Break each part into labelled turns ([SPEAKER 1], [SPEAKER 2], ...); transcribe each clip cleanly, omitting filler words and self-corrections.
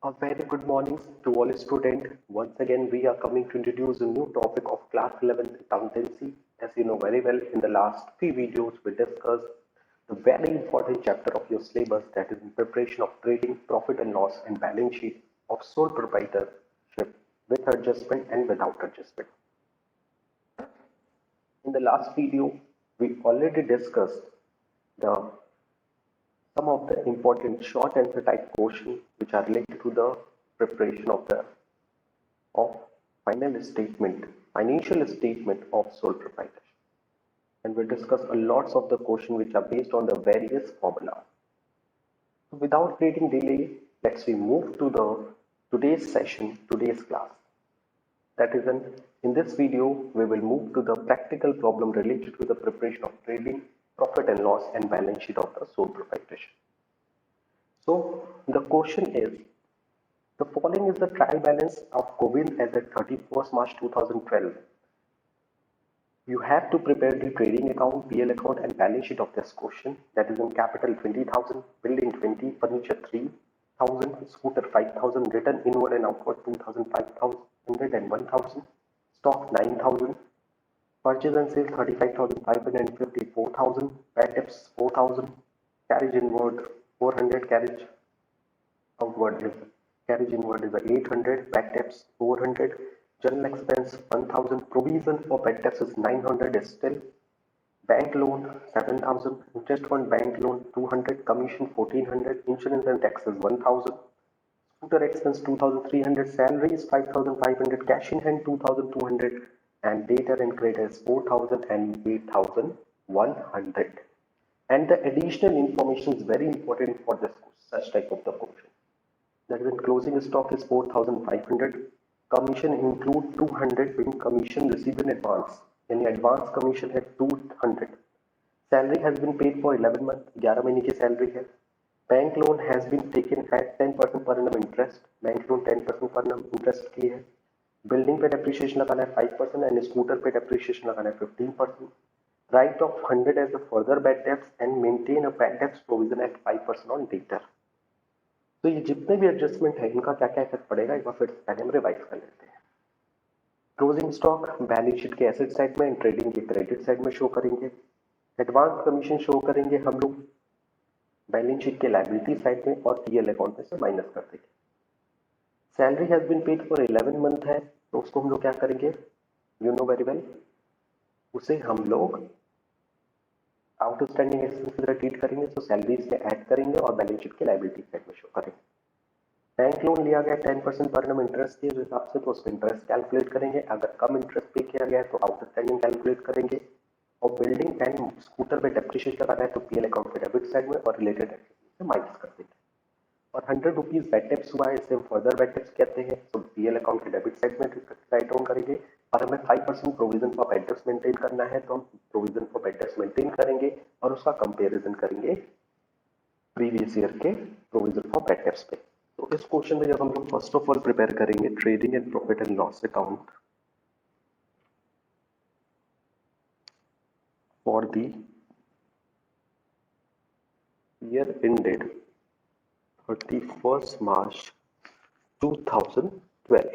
[SPEAKER 1] A very good morning to all students. Once again, we are coming to introduce a new topic of class 11 accountancy. As you know very well, in the last few videos, we discussed the very important chapter of your syllabus, that is in preparation of trading, profit and loss, and balance sheet of sole proprietorship with adjustment and without adjustment. In the last video, we already discussed the some of the important short answer type questions which are related to the preparation of financial statement of sole proprietorship. And we'll discuss a lots of the questions which are based on the various formula. So without creating delay, let's we move to the today's session, today's class. That is in this video, we will move to the practical problem related to the preparation of trading, profit and loss, and balance sheet of the sole proprietorship. So the question is, the following is the trial balance of Govind as at 31st March 2012. You have to prepare the trading account, PL account, and balance sheet of this question. That is in capital 20,000, building 20, furniture 3,000, scooter 5,000, return inward and outward 2,000, 5,000, and 1,000, stock 9,000, purchase and sale 35,550, 4,000, bad debts 4,000, carriage inward 400, carriage inward is 800, bad debts 400, general expense 1000, provision for bad debts is 900 is still, bank loan 7000, interest on bank loan 200, commission 1400, insurance and taxes 1000, scooter expense 2300, salary is 5500, cash in hand 2200, and debtor and credit is 4000 and 8100. And the additional information is very important for this such type of the question. That is, in closing stock is 4500, commission include 200 being commission received in advance, यानी advance commission है 200, salary has been paid for 11 months, 11 महीने की salary है, bank loan has been taken at 10% per annum interest, bank loan 10% per annum interest की है, building पे depreciation लगाना है 5% and scooter पे depreciation लगाना है 15%, write off 100 as a further bad debts and maintain a bad debts provision at 5% on debtor. तो ये जितने भी एडजस्टमेंट है इनका क्या क्या इफेक्ट पड़ेगा, एक बार फिर पहले हम रिवाइज कर लेते हैं। क्लोजिंग स्टॉक बैलेंस शीट के एसेट साइड में एंड ट्रेडिंग के क्रेडिट साइड में शो करेंगे, एडवांस कमीशन शो करेंगे हम लोग बैलेंस शीट के लायबिलिटी साइड में और पीएल अकाउंट में से माइनस कर देंगे। Salary has been paid for 11 month है तो उसको हम लोग क्या करेंगे, यू नो वेरी वेल, उसे हम लोग आउटस्टैंडिंग एक्सपेंसेस ट्रीट करेंगे, तो सैलरीज में ऐड करेंगे और बैलेंस शीट के लायबिलिटी साइड में शो करेंगे। बैंक लोन लिया गया 10% पर एनम इंटरेस्ट के हिसाब से, तो उस पर इंटरेस्ट कैलकुलेट करेंगे, अगर कम इंटरेस्ट पे किया गया है तो आउटस्टैंडिंग कैलकुलेट करेंगे, और बिल्डिंग एंड स्कूटर पे डेप्रिसिएशन लगाना है तो पीएल अकाउंट पे डेबिट साइड में और रिलेटेड एक्टिविटी से माइनस कर देंगे। और 100 रुपीज बैड डेप्स हुआ है, इसे हम फर्दर बैड डेप्स कहते हैं, तो पीएल अकाउंट के डेबिट साइड में राइट डाउन करेंगे, और हमें 5% provision for bad debts maintain करना है तो हम provision for bad debts maintain करेंगे और उसका कंपैरिजन करेंगे प्रीवियस ईयर के प्रोविजन फॉर बैड डेप्स पे। तो इस क्वेश्चन में जब हम लोग फर्स्ट ऑफ ऑल प्रिपेयर करेंगे trading and profit and loss account for the year ended 31st March 2012,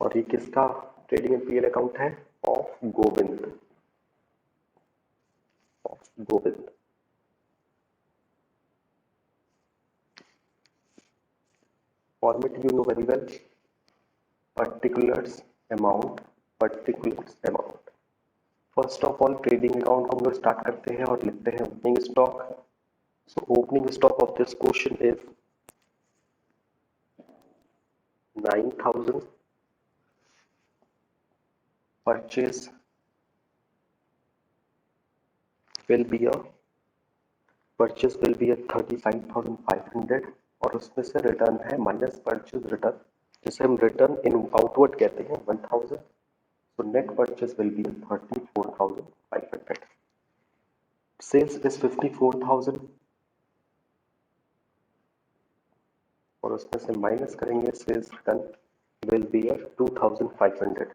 [SPEAKER 1] और ये किसका ट्रेडिंग एंड पीएल अकाउंट है, of Govind, format you know very well, particulars amount, first of all trading account को हम लोग start करते हैं और लिखते हैं opening stock. So opening stock of this question is 9,000, purchase will be a 35,500, और उसमें से रिटर्न है माइनस परचेज रिटर्न, जिसे हम रिटर्न इन आउटवर्ड कहते हैं 1,000, so net purchase will be 34,500, sales is 54,000, और उसमें से माइनस करेंगे sales return will be a 2,500,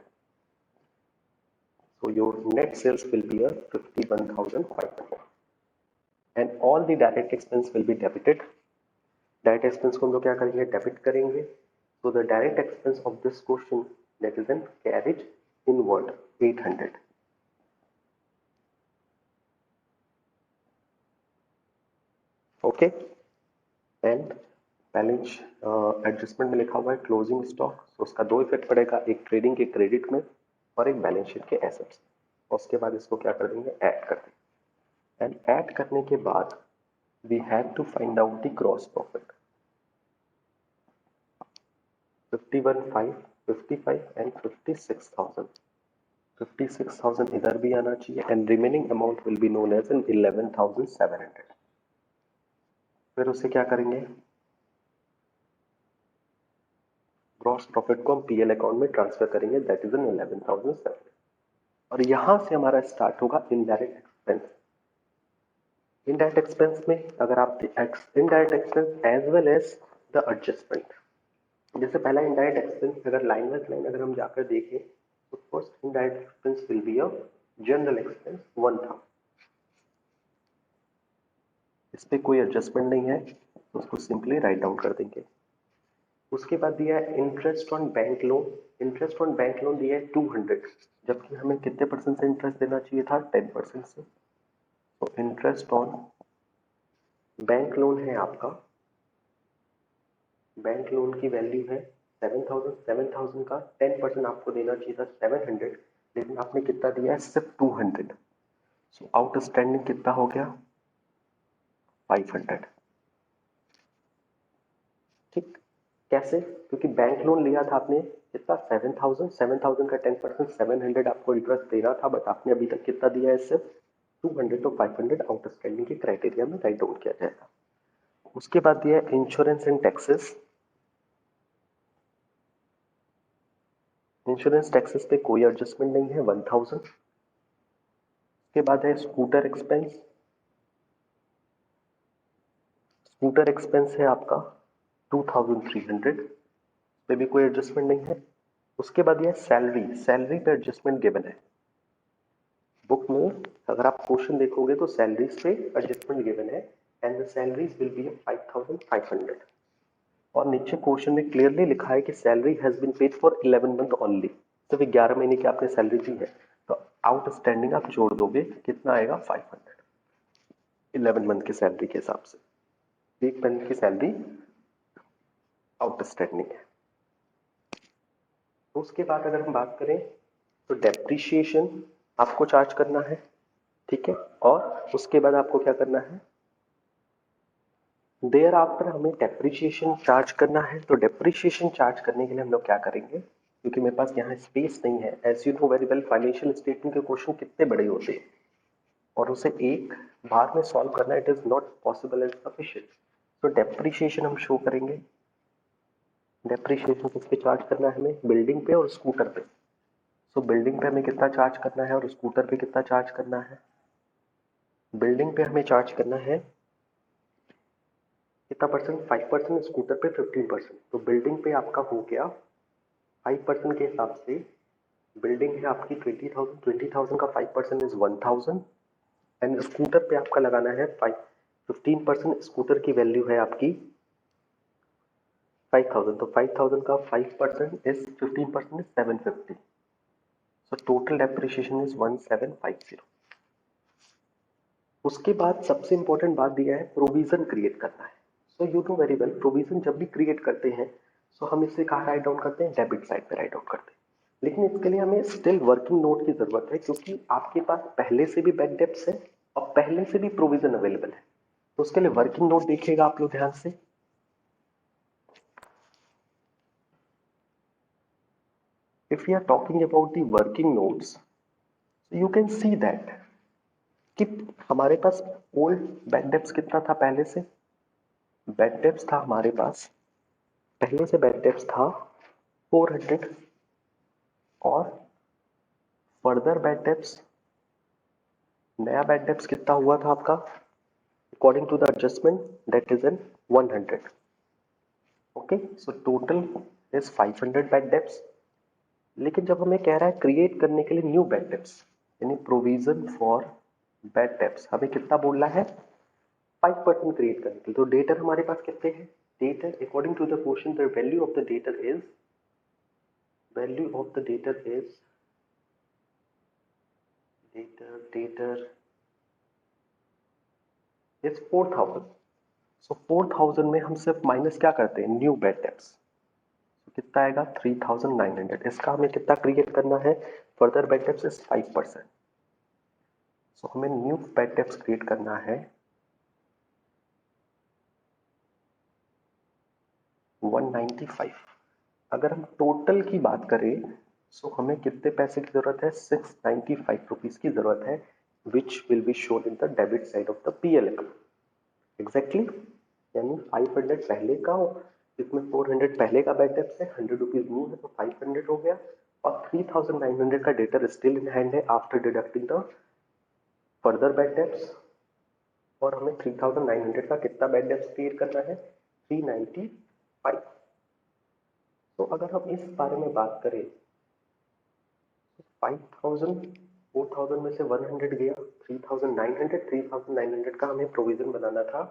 [SPEAKER 1] so your net sales will be a 51,500, and all the direct expense will be debited, direct expense को हम लोग क्या करेंगे, डेबिट करेंगे। So the direct expense of this question, that is an carriage inward 800. Okay, and balance adjustment में लिखा हुआ है क्लोजिंग स्टॉक, तो उसका दो इफेक्ट पड़ेगा, एक ट्रेडिंग के क्रेडिट में और एक बैलेंस शीट के एसेट्स। उसके बाद इसको क्या कर देंगे, ऐड कर देंगे। एंड ऐड करने के बाद we have to find out the gross profit 51,500, 55 and 56,000। 56,000 इधर भी आना चाहिए and remaining amount will be known as an 11,700। फिर उसे क्या करेंगे, ग्रॉस प्रॉफिट को हम पीएल अकाउंट में ट्रांसफर करेंगे, दैट इज एन 11,700। और यहां से हमारा स्टार्ट होगा इनडायरेक्ट एक्सपेंस। इनडायरेक्ट एक्सपेंस में अगर आप indirect expense as well as the adjustment, जैसे पहला इनडायरेक्ट एक्सपेंस अगर लाइन बाय लाइन अगर हम जाकर देखें तो first indirect expense will be a general expense 1,000। इस पे कोई एडजस्टमेंट नहीं है तो उसको सिंपली राइट डाउन कर देंगे। उसके बाद दिया है interest on bank loan. Interest on bank loan दिया है 200, जबकि हमें कितने परसेंट से इंटरेस्ट देना चाहिए था, 10% से। तो इंटरेस्ट ऑन बैंक लोन है आपका, बैंक लोन की वैल्यू है 7,000। 7,000 का 10% आपको देना चाहिए था 700, लेकिन आपने कितना दिया है, सिर्फ 200। सो आउटस्टैंडिंग कितना हो गया, 500। ठीक, कैसे, क्योंकि बैंक लोन लिया था आपने कितना, 7,000। 7,000 का 10% 700 आपको इंटरेस्ट देना था, बट आपने अभी तक कितना दिया है, सिर्फ 200। तो 500 आउटस्टैंडिंग के क्राइटेरिया में राइट डाउन किया जाएगा। उसके बाद दिया है insurance and taxes. Insurance taxes पे कोई एडजस्टमेंट नहीं है, 1,000। उसके बाद है स्कूटर एक्सपेंस। स्कूटर एक्सपेंस है आपका 2,300, पे भी कोई एडजस्टमेंट नहीं है। उसके बाद यह सैलरी, सैलरी पे एडजस्टमेंट गिवन है बुक में। अगर आप क्वेश्चन देखोगे तो सैलरीज पे एडजस्टमेंट गिवन है and the salaries will be 5,500। और नीचे क्वेश्चन में क्लियरली लिखा है कि salary has been paid for 11 month only, सिर्फ 11 महीने की आपने सैलरी दी है। तो आउटस्टैंडिंग आप जोड़ दोगे, कितना आएगा, 500। 11 मंथ की सैलरी के हिसाब से एक मंथ की सैलरी आउटस्टैंडिंग है। तो उसके बाद अगर हम बात करें तो डेप्रिसिएशन आपको चार्ज करना है, ठीक है। और उसके बाद आपको क्या करना है, देयर आफ्टर हमें डेप्रिसिएशन चार्ज करना है। तो डेप्रिसिएशन चार्ज करने के लिए हम लोग क्या करेंगे, क्योंकि मेरे पास यहाँ स्पेस नहीं है, as you know very well financial statement के क्वेश्चन कितने बड़े होते हैं और उसे एक बार में सॉल्व करना it is not possible and sufficient. तो डेप्रिसिएशन हम शो करेंगे। डेप्रिसिएशन किस पे चार्ज करना है हमें, बिल्डिंग पे और स्कूटर पे। सो बिल्डिंग पे हमें कितना चार्ज करना है और स्कूटर पे कितना चार्ज करना है। बिल्डिंग पे हमें चार्ज करना है कितना परसेंट, 5%, स्कूटर पे 15%। तो बिल्डिंग पे आपका हो गया 5% के हिसाब से। बिल्डिंग है आपकी 20,000, 20,000 का 5% इज 1,000 एंड स्कूटर पे आपका लगाना है 15%। स्कूटर की वैल्यू है आपकी 5,000, तो 5,000 का 5% is 15% is 750। So total depreciation is 1750। उसके बाद सबसे इंपॉर्टेंट बात दिया है प्रोविजन क्रिएट करना है। So you know very well, provision जब भी क्रिएट करते हैं सो हम इसे कहाँ राइट डाउन करते हैं, डेबिट साइड पे राइट डाउन करते हैं। लेकिन इसके लिए हमें स्टिल वर्किंग नोट की जरूरत है, क्योंकि आपके पास पहले से भी बैड डेब्ट्स है और पहले से भी प्रोविजन अवेलेबल है। तो उसके लिए वर्किंग नोट देखिएगा आप लोग ध्यान से। If we are talking about the working notes, so you can see that कि हमारे पास ओल्ड बैड डेब्ट्स कितना था पहले से, बैड डेब्ट्स था हमारे पास पहले से बैड डेब्ट्स था 400 और फर्दर बैड डेब्ट्स, नया बैड डेब्ट्स कितना हुआ था आपका according to the adjustment, that is an 100। Okay, so total is 500 bad debts. लेकिन जब हमें कह रहा है क्रिएट करने के लिए न्यू बैड डेब्ट्स यानी प्रोविजन फॉर बैड डेब्ट्स, हमें कितना बोलना है, 5% क्रिएट करने के लिए। तो डेटर हमारे पास कितने हैं, debtor according to the quotient the value of the debtor is debtor is 4000. सो 4000 में हम सिर्फ माइनस क्या करते हैं, न्यू बैड डेब्ट्स, कितना आएगा 3900. इसका हमें कितना क्रिएट करना है, फर्दर बैड डेब्ट्स इज 5%. सो हमें न्यू बैड डेब्ट्स क्रिएट करना है 195. अगर हम टोटल की बात करें सो हमें कितने पैसे की जरूरत है, 695 रुपीज की जरूरत है, which will be shown in the debit side of the PL account. Exactly, यानी 500 पहले का, इसमें 400 पहले का बैड डेब्ट्स है, 100 रुपीज न्यू है तो 500 हो गया, और 3900 का डेटर स्टिल इन हैंड है after deducting the further bad debts. और हमें 3900 का कितना बैड डेब्ट्स क्रिएट करना है, 395. तो अगर हम इस बारे में बात करें, 5000 4000 में से 100 गया, 3900 का हमें प्रोविजन बनाना था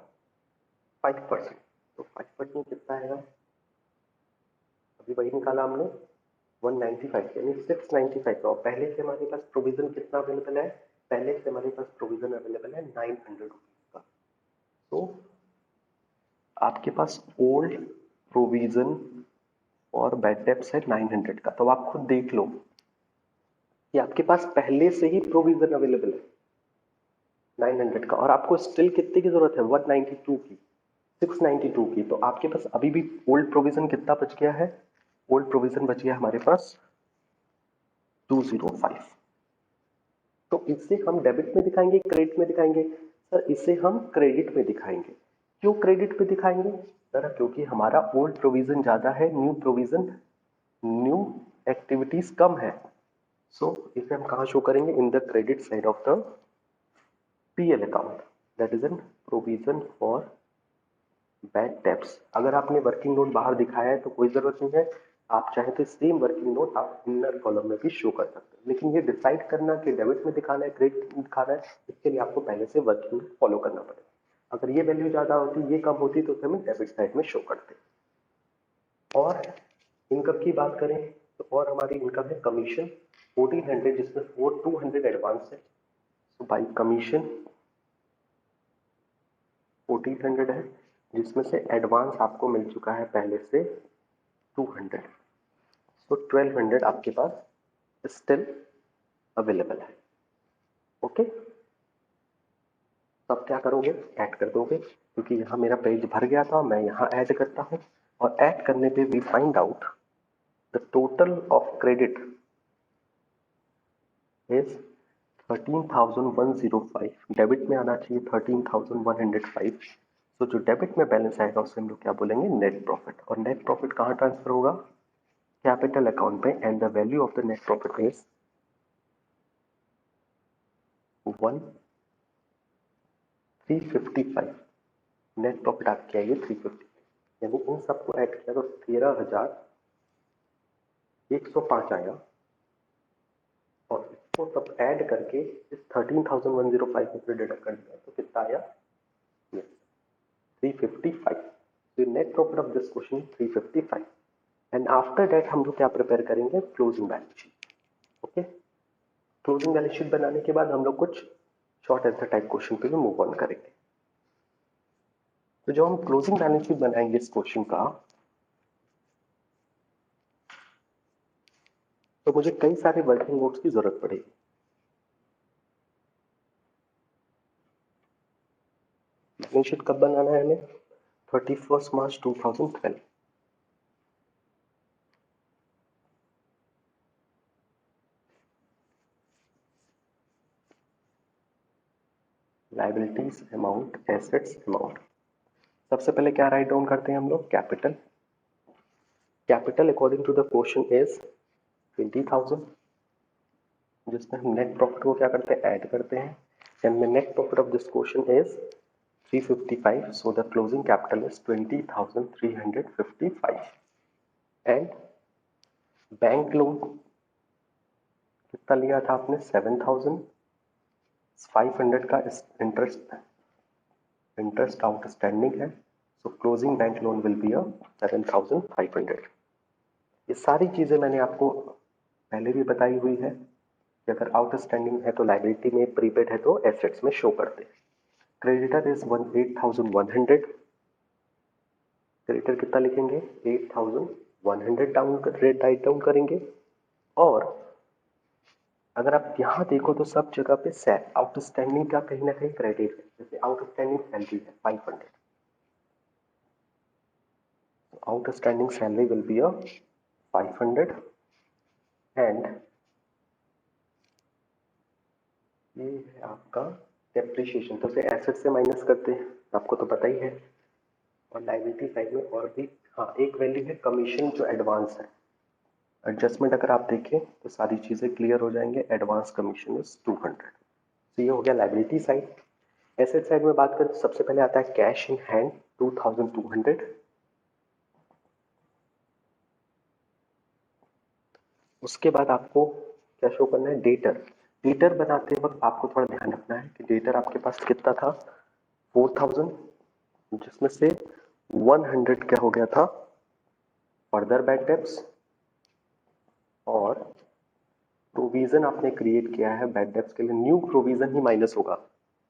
[SPEAKER 1] 5%. तो 5% कितना आएगा, अभी वही निकाला हमने 195 यानी 695 का. पहले से हमारे पास प्रोविजन कितना अवेलेबल है, पहले से हमारे पास प्रोविजन अवेलेबल है 900 रुपीज का. तो आपके पास ओल्ड प्रोविजन और बैड डेब्ट्स है 900 का. तो आप खुद देख लो कि आपके पास पहले से ही प्रोविजन अवेलेबल है 900 का, और आपको स्टिल कितने की जरूरत है, 192 की, 692 की. तो आपके पास अभी भी ओल्ड प्रोविजन कितना बच गया है, ओल्ड प्रोविजन बच गया हमारे पास 205. तो इसे हम डेबिट में दिखाएंगे, क्रेडिट में दिखाएंगे, सर इसे हम क्रेडिट में दिखाएंगे. क्यों क्रेडिट में दिखाएंगे सर, क्योंकि हमारा ओल्ड प्रोविजन ज्यादा है, न्यू प्रोविजन, न्यू एक्टिविटीज कम है. सो इसे हम कहाँ शो करेंगे, in the credit side of the PL account, that is N provision for bad debts. अगर आपने वर्किंग नोट बाहर दिखाया है तो कोई जरूरत नहीं है, आप चाहे तो सेम वर्किंग नोट आप इनर कॉलम में भी शो कर सकते हैं. लेकिन ये डिसाइड करना कि डेबिट में दिखाना है क्रेडिट में दिखाना है, इसके लिए आपको पहले से वर्किंग नोट फॉलो करना पड़ेगा. अगर ये वैल्यू ज्यादा होती, ये कम होती, तो हम डेबिट साइड में शो करते. और इनकम की बात करें तो और हमारी इनकम है कमीशन 1400, जिसमें 200 एडवांस है. तो बाई कमीशन 1400 है, जिसमें से एडवांस आपको मिल चुका है पहले से 200. तो 1200 आपके पास स्टिल अवेलेबल है. ओके, तब क्या करोगे, ऐड कर दोगे, क्योंकि यहाँ मेरा पेज भर गया था, मैं यहाँ ऐड करता हूँ. और ऐड करने पे we find out the total of credit is 13,105. Debit में आना चाहिए 13,105. तो जो डेबिट में बैलेंस आएगा उसे हम लोग क्या बोलेंगे, नेट प्रॉफिट. और नेट प्रॉफिट कहाँ ट्रांसफर होगा, कैपिटल अकाउंट पे. And the value of the net profit is 355. Net profit आपकी आएगी 355, यानी इन सबको ऐड किया तो 13,105 आया. और इसको सब ऐड करके इस 13,105 में से डिडक्ट कर दिया तो कितना आया, 355. तो net profit of this question 355. And after that हम लोग क्या प्रिपेयर करेंगे, closing balance sheet. Okay, closing balance sheet बनाने के बाद हम लोग कुछ शॉर्ट आंसर टाइप क्वेश्चन पे भी मूव ऑन करेंगे. तो जो हम क्लोजिंग बैलेंस शीट बनाएंगे इस क्वेश्चन का, तो मुझे कई सारे वर्किंग नोट्स की जरूरत पड़ेगी. बैलेंस शीट कब बनाना है हमें, 31 मार्च 2012. Liabilities amount, assets amount. सबसे पहले क्या राइट डाउन करते हैं हम लोग, capital. Capital according to the question is 20,000, जिसमें हम नेट प्रॉफिट को क्या करते हैं, ऐड करते हैं. And the net profit of this question is 355. So the closing capital is 20,355. And bank loan कितना लिया था आपने, 7,500 का इंटरेस्ट आउटस्टैंडिंग है. सो closing bank loan will be 7,500। ये सारी चीजें मैंने आपको पहले भी बताई हुई है कि अगर आउटस्टैंडिंग है तो लायबिलिटी में, प्रीपेड है तो एसेट्स में शो करते हैं। Creditor is 8,100। क्रेडिटर कितना लिखेंगे? 8,100 राइट डाउन करेंगे। और अगर आप यहाँ देखो तो सब जगह पे आउटस्टैंडिंग का कहीं ना कहीं क्रेडिट है। जैसे आउटस्टैंडिंग सैलरी है 500, outstanding salary will be 500 and ये है आपका डेप्रिसिएशन। तो उसे एसेट से माइनस करते हैं, आपको तो पता ही है। और लायबिलिटी साइड में और भी हाँ एक वैल्यू है कमीशन जो एडवांस है। एडजस्टमेंट अगर आप देखें तो सारी चीजें क्लियर हो जाएंगे। Advance commission is 200। तो ये हो गया लायबिलिटी साइड। एसेट साइड में बात करें तो सबसे पहले आता है कैश इन हैंड 2,200। उसके बाद आपको क्या शो करना है? डेटर। डेटर बनाते वक्त आपको थोड़ा ध्यान रखना है कि डेटर आपके पास कितना था? 4,000, जिसमें से 100 क्या हो गया था? Further bad debts. और प्रोविजन आपने क्रिएट किया है बैड डेब्ट्स के लिए, न्यू प्रोविजन ही माइनस होगा,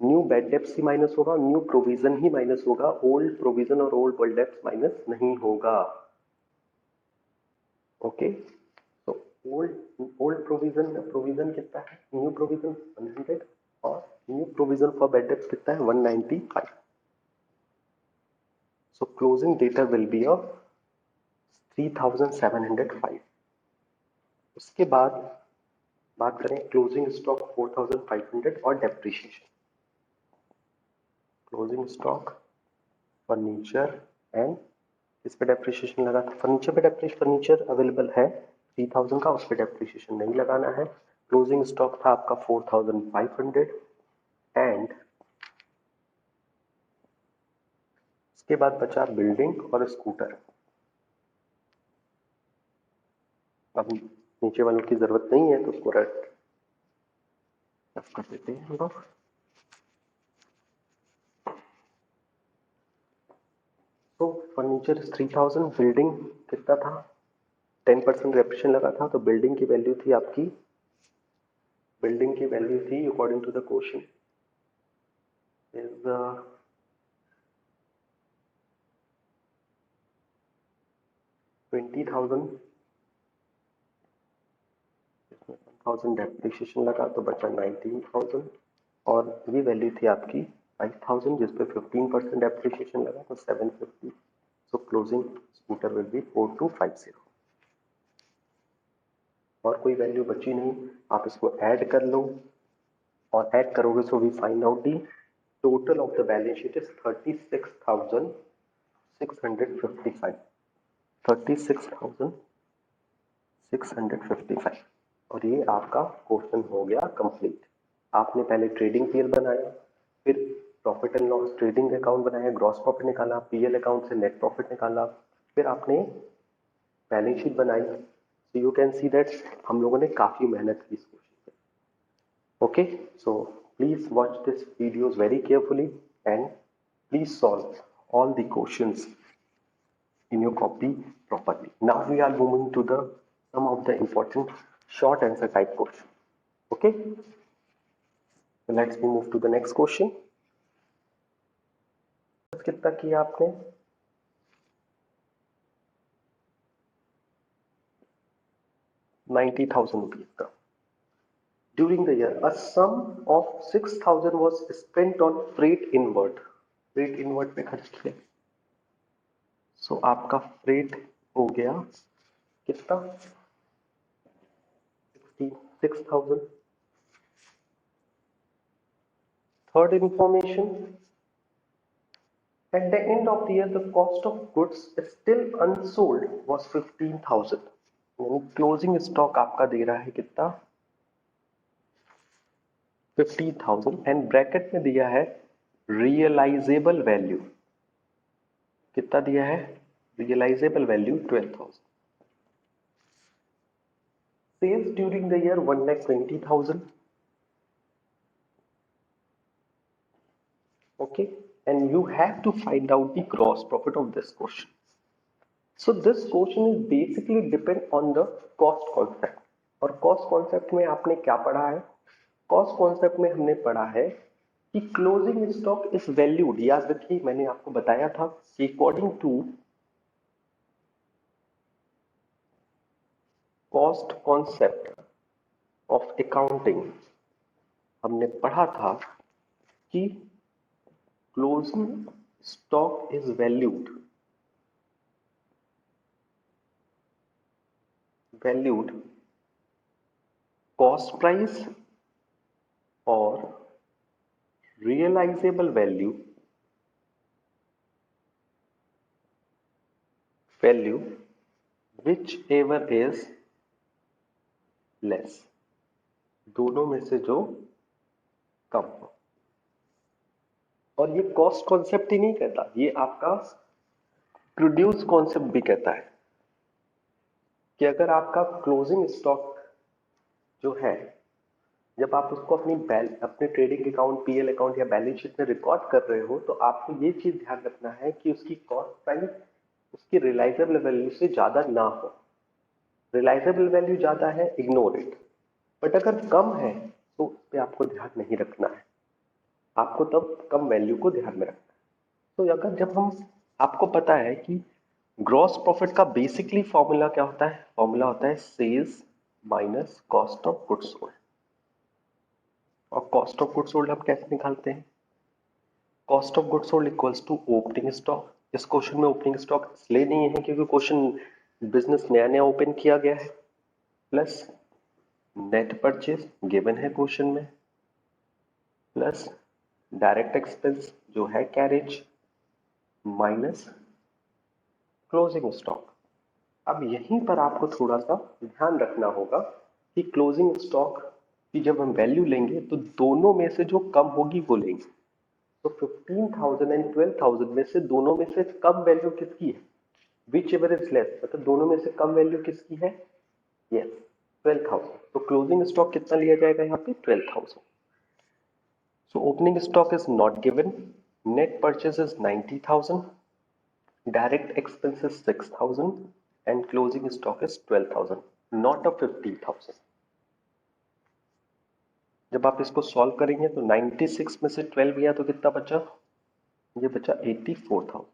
[SPEAKER 1] न्यू बैड डेब्ट्स ही माइनस होगा, न्यू प्रोविजन ही माइनस होगा। ओल्ड प्रोविजन और ओल्ड बैड डेब्ट्स माइनस नहीं होगा। ओके, तो ओल्ड प्रोविजन कितना है? न्यू प्रोविजन 100 और new provision for bad debts कितना है? 195। सो क्लोजिंग डेटर विल बी 3,705। उसके बाद बात करें क्लोजिंग स्टॉक 4,500 और depreciation. Closing stock furniture and इस पे डेप्रिसिएशन लगा था। फर्नीचर पे डेप्रिसिएशन, फर्नीचर अवेलेबल है 3,000 का, उस पे डेप्रिसिएशन नहीं लगाना है। क्लोजिंग स्टॉक था आपका 4,500 एंड उसके बाद बचा बिल्डिंग और स्कूटर। अब नीचे वालों की जरूरत नहीं है तो उसको रख कर देते हैं हम लोग। तो फर्नीचर 3,000, बिल्डिंग कितना था? 10% डेप्रिसिएशन लगा था, तो बिल्डिंग की वैल्यू थी आपकी, बिल्डिंग की वैल्यू थी according to the question is 20,000। 1,000 depreciation लगा तो बचा 19,000 और ये वैल्यू थी आपकी 5,000 जिस पे 15% डेप्रिसिएशन लगा तो 750। सो क्लोजिंग स्कूटर विल बी 4,250। और कोई वैल्यू बची नहीं, आप इसको ऐड कर लो और ऐड करोगे so we find out the total of the balance sheet is 36,655। 36,655 और ये आपका क्वेश्चन हो गया कंप्लीट। आपने पहले ट्रेडिंग पीएल बनाया, फिर profit and loss trading account बनाया, ग्रॉस प्रॉफिट निकाला, पीएल अकाउंट से नेट प्रॉफिट निकाला, फिर आपने बैलेंस शीट बनाई। So you can see that हम लोगों ने काफी मेहनत की इस क्वेश्चन पे। Okay, so please watch this videos very carefully and please solve all the questions in your copy properly. Now we are moving to the some of the important short answer type question. Okay, so let's move to the next question. कितना किया आपने? 90,000 rupees का. During the year, a sum of 6,000 was spent on freight inward. Freight inward पे खर्च किया. So आपका freight हो गया कितना? 66,000. Third information. At the end of the year, the cost of goods still unsold was 15,000. यानी closing stock आपका दे रहा है कितना? 50,000 एंड ब्रैकेट में दिया है रियलाइजेबल वैल्यू कितना दिया है? Realisable value 12,000. Sales during the year 1,20,000. Okay, and you have to find out the gross profit of this question. So this question is basically depend on the cost concept. और cost concept में आपने क्या पढ़ा है? Cost concept में हमने पढ़ा है कि closing stock is valued. याद रखिए मैंने आपको बताया था कि according to cost concept of accounting हमने पढ़ा था कि closing stock is valued cost price or realizable value whichever is less, दोनों में से जो कम हो। और ये कॉस्ट कॉन्सेप्ट ही नहीं कहता, ये आपका प्रोड्यूस कॉन्सेप्ट भी कहता है कि अगर आपका क्लोजिंग स्टॉक जो है, जब आप उसको अपने ट्रेडिंग अकाउंट, पीएल अकाउंट या बैलेंस शीट में रिकॉर्ड कर रहे हो, तो आपको ये चीज ध्यान रखना है कि उसकी कॉस्ट प्राइस उसकी रियलाइजेबल वैल्यू से ज्यादा ना हो। रियलाइजेबल वैल्यू ज्यादा है, इग्नोर इट, बट अगर कम है तो उस पर आपको ध्यान नहीं रखना है, आपको तब कम वैल्यू को ध्यान में रखना है। तो अगर जब हम आपको पता है कि ग्रॉस प्रॉफिट का बेसिकली फॉर्मूला क्या होता है, फॉर्मूला होता है sales minus cost of goods sold. और कॉस्ट ऑफ गुड्स सोल्ड हम कैसे निकालते हैं? Cost of goods sold equals to opening stock. इस क्वेश्चन में ओपनिंग स्टॉक इसलिए नहीं है क्योंकि क्वेश्चन बिजनेस नया नया ओपन किया गया है, प्लस नेट परचेज गिवन है क्वेश्चन में, प्लस डायरेक्ट एक्सपेंस जो है कैरेज, माइनस क्लोजिंग स्टॉक। अब यहीं पर आपको थोड़ा सा ध्यान रखना होगा कि क्लोजिंग स्टॉक की जब हम वैल्यू लेंगे तो दोनों में से जो कम होगी वो लेंगे। तो 15,000 एंड 12,000 में से दोनों में से कम वैल्यू किसकी है? विच एवर इज लेस, मतलब दोनों में से कम वैल्यू किसकी है? यस, 12,000। तो क्लोजिंग स्टॉक कितना लिया जाएगा यहाँ पे? 12,000। So opening stock is not given, net purchase is 90,000, direct expense is 6,000 and closing stock is 12,000, not a 15,000। जब आप इसको सॉल्व करेंगे तो 96 में से 12 गया तो कितना बचा? ये बचा 84,000,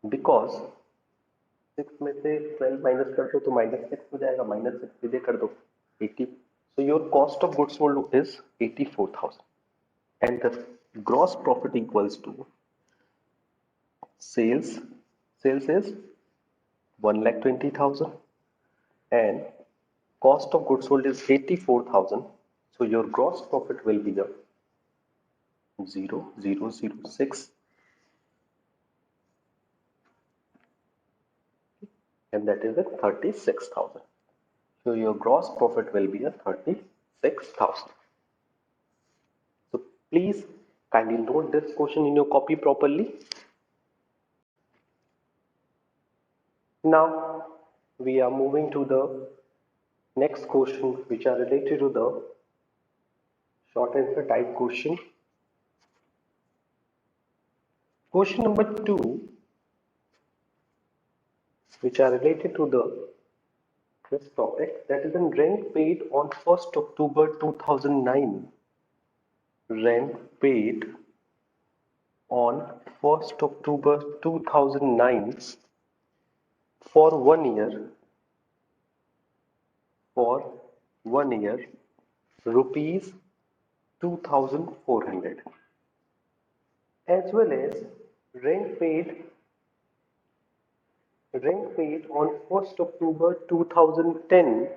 [SPEAKER 1] बिकॉज 6 में से 12 माइनस कर दो तो -6 हो जाएगा, -6 सीधे कर दो 80। So your cost of goods sold is 84,000 and the gross profit equals to sales is 1,20,000 and cost of goods sold is 84,000, so your gross profit will be the 0,006 and that is a 36,000. So your gross profit will be a 36,000. So please kindly note this question in your copy properly. Now we are moving to the next question which are related to the short answer type question. Question number 2, which are related to this topic, that is in rent paid on 1st October 2009. Rent paid on 1st October 2009 for 1 year, rupees 2,400, as well as rent paid on 1st October 2010,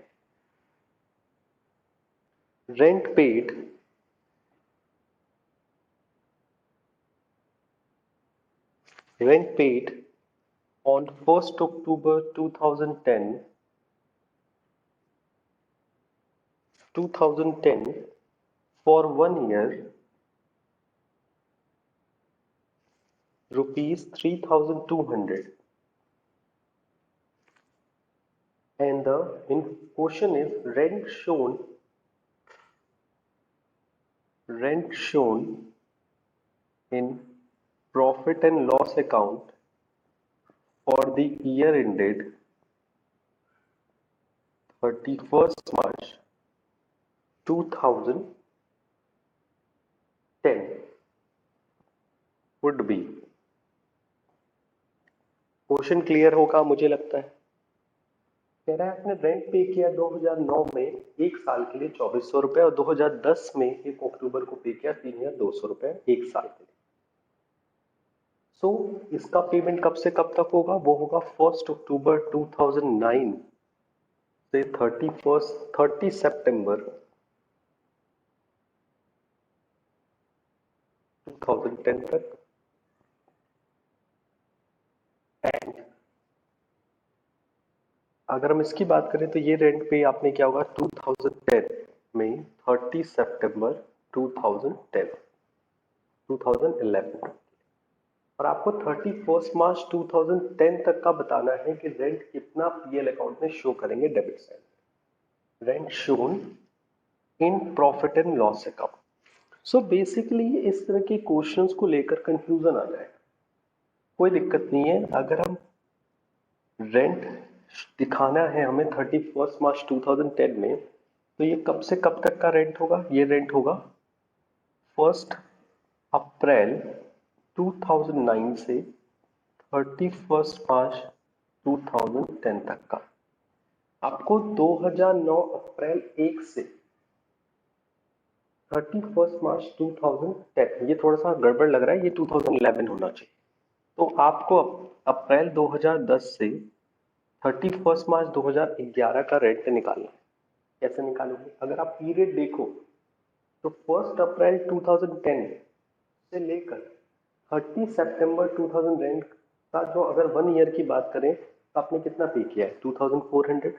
[SPEAKER 1] rent paid on 1st October 2010 for 1 year, rupees 3,200, and the in question is rent shown in profit and loss account for the year ended 31st March 2010 would be। Question clear होगा मुझे लगता है। कह रहा है आपने rent पे किया 2009 में एक साल के लिए 2400 रुपए और 2010 में 1 अक्टूबर को पे किया 3200 रुपए एक साल के लिए। सो इसका पेमेंट कब से कब तक होगा? वो होगा 1 अक्टूबर 2009 से 30 सितंबर 2010 तक। एंड अगर हम इसकी बात करें तो ये रेंट पे आपने क्या होगा 2010 में 30 सितंबर 2010 2011 और आपको 31 मार्च 2010 तक का बताना है कि रेंट कितना पीएल अकाउंट में शो करेंगे debit side. Rent shown in profit and loss account. So basically इस तरह के क्वेश्चंस को लेकर कंफ्यूजन आ जाएगा, कोई दिक्कत नहीं है। अगर हम रेंट दिखाना है हमें 31 मार्च 2010 में, तो ये कब से कब तक का रेंट होगा? ये रेंट होगा 1 अप्रैल 2009 से 31 मार्च 2010 तक का। आपको 2009 अप्रैल 1 से 31 मार्च 2010, ये थोड़ा सा गड़बड़ लग रहा है, ये 2011 होना चाहिए। तो आपको अप्रैल 2010 से 31 मार्च 2011 का रेंट निकालना है। कैसे निकालोगे? अगर आप पीरियड देखो तो 1 अप्रैल 2010 से लेकर 30 सितंबर 2000 रेंट का जो अगर 1 ईयर की बात करें तो आपने कितना पे किया है? 2400।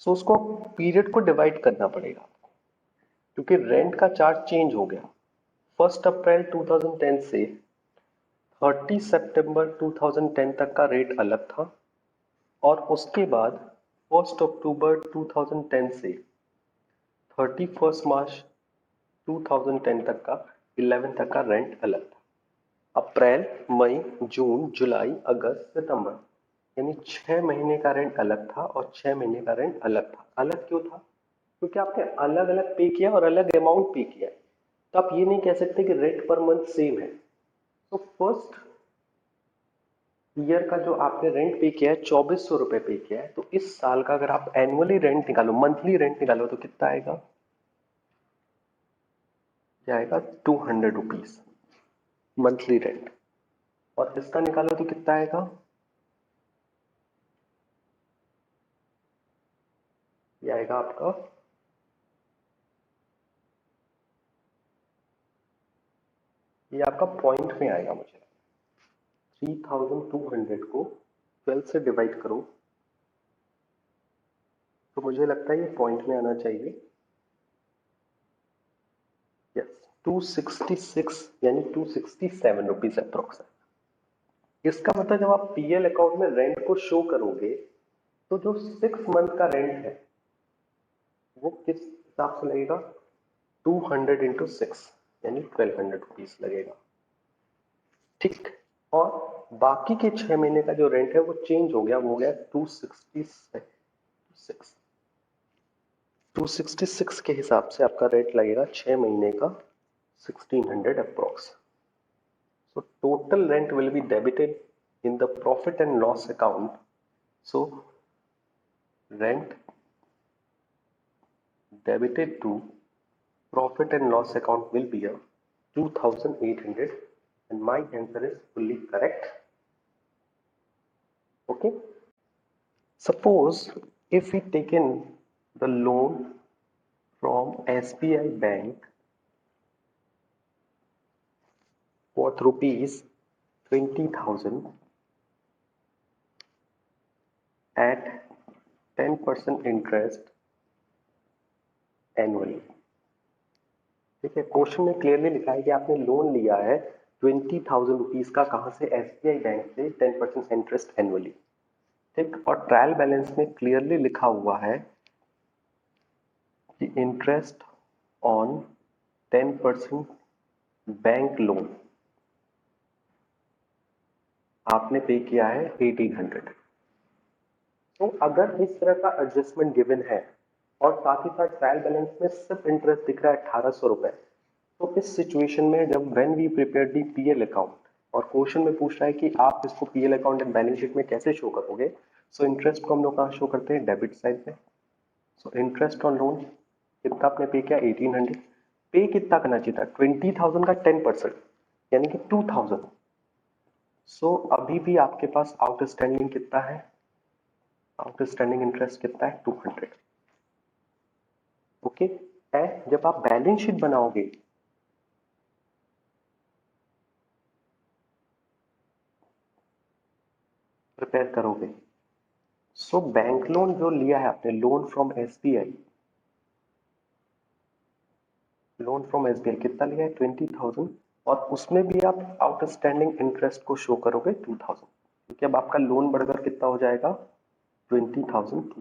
[SPEAKER 1] सो उसको पीरियड को डिवाइड करना पड़ेगा आपको, क्योंकि रेंट का चार्ज चेंज हो गया। 1 अप्रैल 2010 से 30 सितंबर 2010 तक का रेट अलग था और उसके बाद 1 अक्टूबर 2010 से 31 मार्च 2010 तक का 11 तक का रेंट अलग था। अप्रैल, मई, जून, जुलाई, अगस्त, सितंबर, यानी 6 महीने का रेंट अलग था और 6 महीने का रेंट अलग था। अलग क्यों था? क्योंकि आपने अलग अलग पे किया और अलग अमाउंट पे किया। तो आप ये नहीं कह सकते कि रेंट पर मंथ सेम है। तो फर्स्ट ईयर का जो आपने रेंट पे किया है 2400 रुपए पे किया है, तो इस साल का अगर आप एनुअली रेंट निकालो, मंथली रेंट निकालो, तो कितना आएगा? क्या आएगा? 200 रुपीज मंथली रेंट। और इसका निकालो तो कितना आएगा? ये आएगा आपका ये आपका पॉइंट में आएगा। मुझे 3200 को 12 से डिवाइड करो तो मुझे लगता है ये पॉइंट में आना चाहिए। यस, 266 यानी 267 रुपीज अप्रोक्स। इसका मतलब जब आप पीएल अकाउंट में रेंट को शो करोगे तो जो 6 मंथ का रेंट है वो किस हिसाब से लगेगा? 200 इंटू 6 यानी 1200 रुपीज लगेगा। ठीक। और बाकी के 6 महीने का जो रेंट है वो चेंज हो गया, वो हो गया 266 के हिसाब से आपका रेट लगेगा 6 महीने का 1600 approx. So total rent will be debited in the profit and loss account. So rent debited to profit and loss account will be a 2800 and my answer is fully correct. Okay. Suppose if we taken the loan from SBI Bank worth rupees 20,000 at 10% interest annually. ठीक है, question में clearly लिखा है कि आपने loan लिया है 20,000 rupees का, कहां से? एसबीआई बैंक से, 10% इंटरेस्ट एनुअली। ठीक, और ट्रायल बैलेंस में क्लियरली लिखा हुआ है कि इंटरेस्ट ऑन 10% बैंक लोन आपने पे किया है 1800। तो अगर इस तरह का एडजस्टमेंट गिवन है और साथ ही साथ ट्रायल बैलेंस में सिर्फ इंटरेस्ट दिख रहा है 1800 रुपए, तो इस सिचुएशन में जब when we prepare the PL account और क्वेश्चन में पूछ रहा है कि आप इसको PL account and balance sheet में कैसे शो करोगे, सो इंटरेस्ट को हम लोग कहाँ शो करते हैं, डेबिट साइड में। सो इंटरेस्ट ऑन लोन कितना आपने पे किया 1800, पे कितना करना चाहिए था 20,000 का 10%, यानी कि 2000। सो अभी भी आपके पास आउटस्टैंडिंग कितना है, आउटस्टैंडिंग इंटरेस्ट कितना है 200। ओके, है जब आप बैलेंस शीट बनाओगे प्रिपेयर करोगे, सो बैंक लोन जो लिया है आपने, loan from SBI, loan from SBI कितना लिया है 20,000, और उसमें भी आप आउटस्टैंडिंग इंटरेस्ट को शो करोगे 2000, क्योंकि अब आपका लोन बढ़कर कितना हो जाएगा 20,200।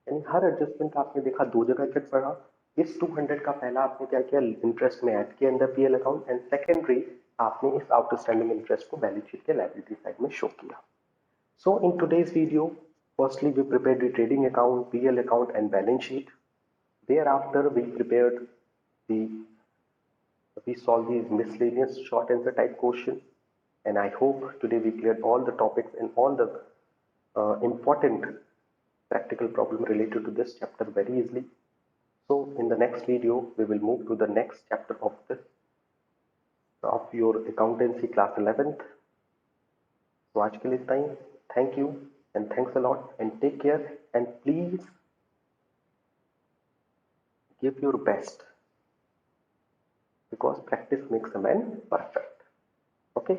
[SPEAKER 1] यानी हर एडजस्टमेंट आपने देखा दो जगह इफेक्ट पड़ा। इस 200 का पहला आपने क्या किया, इंटरेस्ट में ऐड किया under PL account, and secondary आपने इस आउटस्टैंडिंग इंटरेस्ट को बैलेंस शीट के लायबिलिटी साइड में शो किया। So in today's video, firstly we prepared the trading account, PL account and balance sheet. Thereafter the we solved these miscellaneous short answer type questions, and I hope today we cleared all the topics and all the important practical problem related to this chapter very easily. So in the next video we will move to the next chapter of your accountancy class 11th. तो आज के लिए इतना ही। Thank you and thanks a lot and take care and please give your best because practice makes a man perfect. Okay.